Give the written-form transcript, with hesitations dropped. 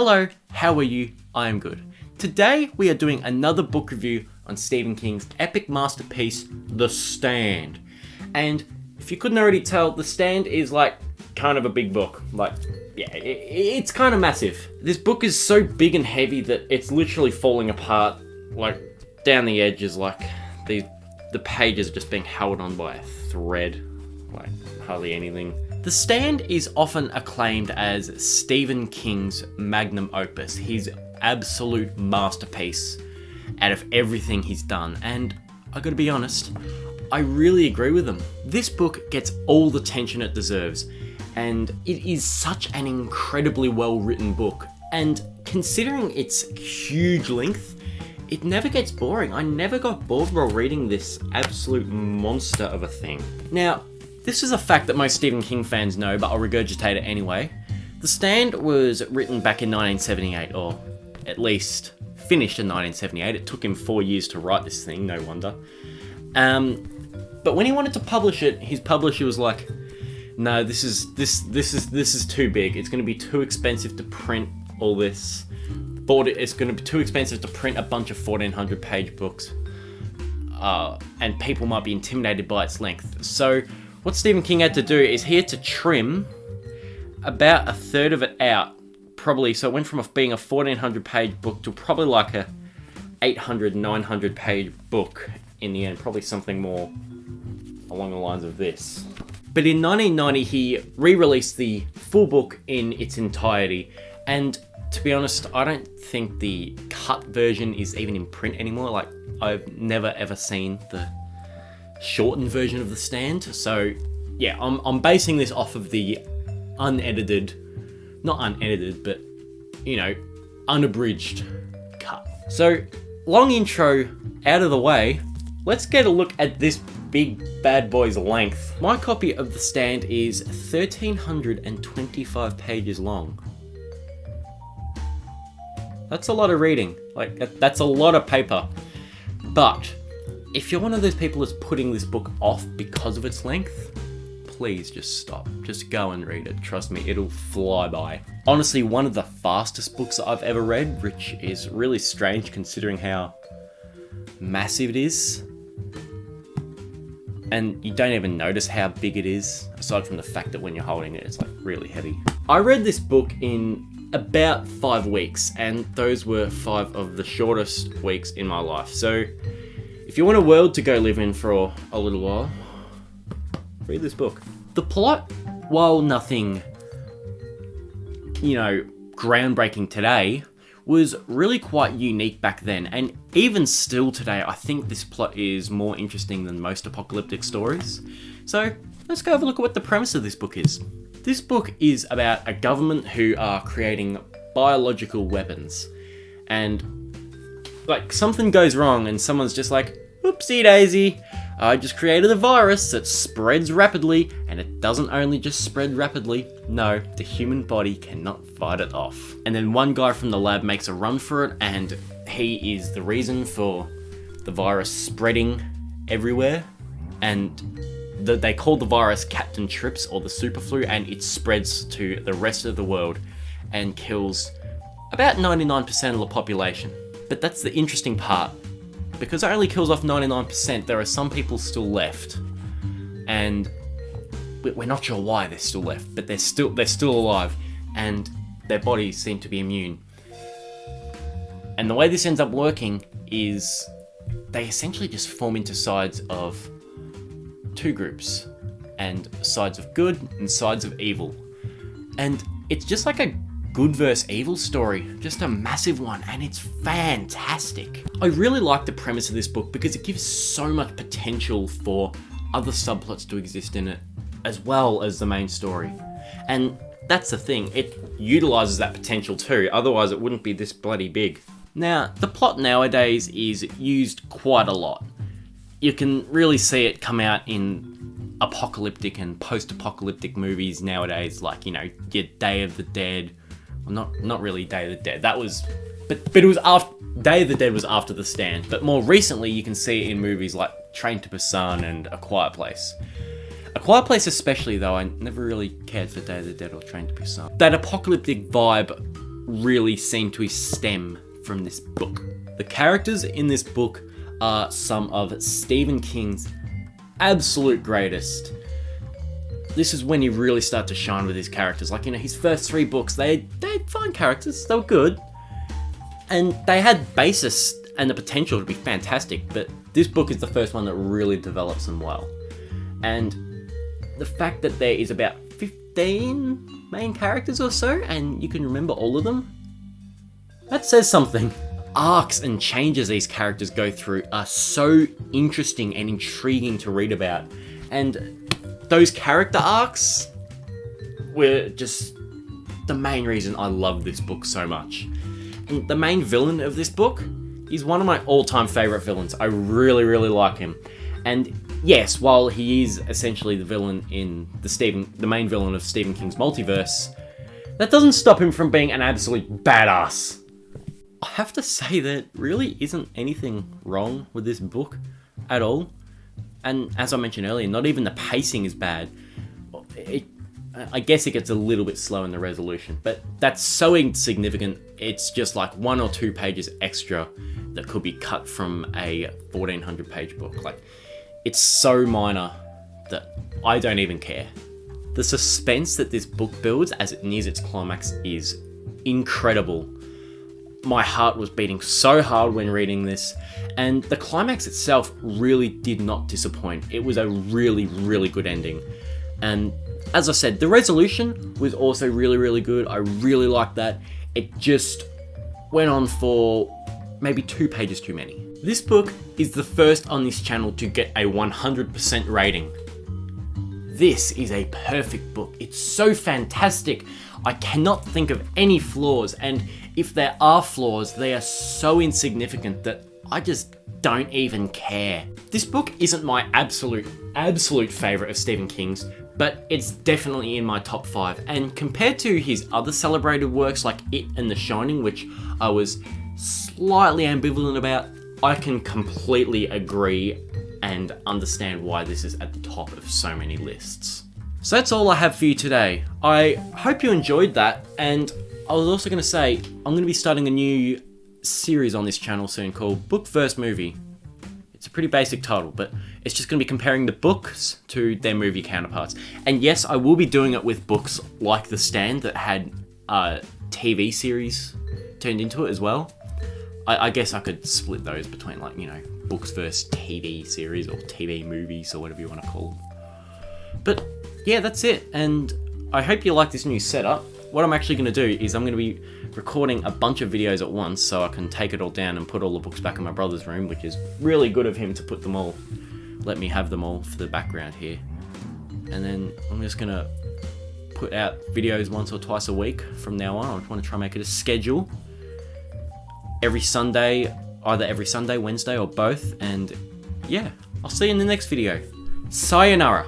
Hello, how are you? I am good. Today we are doing another book review on Stephen King's epic masterpiece, The Stand. And if you couldn't already tell, The Stand is like kind of a big book. It's kind of massive. This book is so big and heavy that it's literally falling apart, like down the edges, like the pages are just being held on by a thread, like hardly anything. The Stand is often acclaimed as Stephen King's magnum opus, his absolute masterpiece out of everything he's done, and I gotta be honest, I really agree with him. This book gets all the attention it deserves, and it is such an incredibly well written book, and considering its huge length, it never gets boring. I never got bored while reading this absolute monster of a thing. Now, this is a fact that most Stephen King fans know, but I'll regurgitate it anyway. The Stand was written back in 1978, or at least finished in 1978. It took him 4 years to write this thing, no wonder. But when he wanted to publish it, his publisher was like, "No, this is too big. It's going to be too expensive to print all this. It's going to be too expensive to print a bunch of 1,400-page books, and people might be intimidated by its length." So what Stephen King had to do is he had to trim about a third of it out, probably. So it went from being a 1,400-page book to probably like a 800, 900-page book in the end, probably something more along the lines of this. But in 1990, he re-released the full book in its entirety, and to be honest, I don't think the cut version is even in print anymore. Like, I've never ever seen the shortened version of The Stand. So yeah, I'm basing this off of the unedited, not unedited, but unabridged cut. So long intro out of the way, let's get a look at this big bad boy's length. My copy of The Stand is 1,325 pages long. That's a lot of reading. That's a lot of paper. But if you're one of those people that's putting this book off because of its length, please just stop. Just go and read it. Trust me, it'll fly by. Honestly, one of the fastest books that I've ever read, which is really strange considering how massive it is. And you don't even notice how big it is, aside from the fact that when you're holding it, it's like really heavy. I read this book in about 5 weeks, and those were 5 of the shortest weeks in my life. So if you want a world to go live in for a little while, read this book. The plot, while nothing, groundbreaking today, was really quite unique back then, and even still today, I think this plot is more interesting than most apocalyptic stories. So let's go have a look at what the premise of this book is. This book is about a government who are creating biological weapons, and something goes wrong and someone's just like, "Oopsie daisy, I just created a virus that spreads rapidly, and it doesn't only just spread rapidly, no, the human body cannot fight it off." And then one guy from the lab makes a run for it, and he is the reason for the virus spreading everywhere, and they call the virus Captain Trips, or the super flu, and it spreads to the rest of the world and kills about 99% of the population. But that's the interesting part. Because it only kills off 99%, there are some people still left. And we're not sure why they're still left, but they're still alive, and their bodies seem to be immune. And the way this ends up working is they essentially just form into sides of 2 groups, and sides of good and sides of evil. And it's just like a good versus evil story, just a massive one, and it's fantastic. I really like the premise of this book because it gives so much potential for other subplots to exist in it, as well as the main story. And that's the thing, it utilizes that potential too, otherwise it wouldn't be this bloody big. Now, the plot nowadays is used quite a lot. You can really see it come out in apocalyptic and post-apocalyptic movies nowadays, like, your Day of the Dead. Well, not really Day of the Dead. That was, but it was after Day of the Dead was after The Stand. But more recently, you can see it in movies like Train to Busan and A Quiet Place. A Quiet Place especially, though, I never really cared for Day of the Dead or Train to Busan. That apocalyptic vibe really seem to stem from this book. The characters in this book are some of Stephen King's absolute greatest. This is when he really started to shine with his characters. Like, his first 3 books, they had fine characters, they were good. And they had basis and the potential to be fantastic, but this book is the first one that really develops them well. And the fact that there is about 15 main characters or so, and you can remember all of them, that says something. Arcs and changes these characters go through are so interesting and intriguing to read about. And those character arcs were just the main reason I love this book so much. And the main villain of this book is one of my all-time favorite villains. I really, really like him. And yes, while he is essentially the villain in the main villain of Stephen King's multiverse, that doesn't stop him from being an absolute badass. I have to say there really isn't anything wrong with this book at all. And as I mentioned earlier, not even the pacing is bad. I guess it gets a little bit slow in the resolution, but that's so insignificant. It's just like 1 or 2 pages extra that could be cut from a 1400 page book. Like, it's so minor that I don't even care. The suspense that this book builds as it nears its climax is incredible. My heart was beating so hard when reading this, and the climax itself really did not disappoint. It was a really, really good ending. And as I said, the resolution was also really, really good. I really liked that. It just went on for maybe 2 pages too many. This book is the first on this channel to get a 100% rating. This is a perfect book. It's so fantastic. I cannot think of any flaws, and if there are flaws, they are so insignificant that I just don't even care. This book isn't my absolute favorite of Stephen King's, but it's definitely in my top 5. And compared to his other celebrated works like It and The Shining, which I was slightly ambivalent about, I can completely agree and understand why this is at the top of so many lists. So that's all I have for you today. I hope you enjoyed that, and I was also going to say, I'm going to be starting a new series on this channel soon called Book vs. Movie. It's a pretty basic title, but it's just going to be comparing the books to their movie counterparts. And yes, I will be doing it with books like The Stand that had a TV series turned into it as well. I guess I could split those between, like, books versus TV series or TV movies or whatever you want to call them. But yeah, that's it. And I hope you like this new setup. What I'm actually going to do is I'm going to be recording a bunch of videos at once so I can take it all down and put all the books back in my brother's room, which is really good of him to put them all, let me have them all for the background here. And then I'm just going to put out videos once or twice a week from now on. I want to try and make it a schedule. Every Sunday, either every Sunday, Wednesday, or both. And yeah, I'll see you in the next video. Sayonara.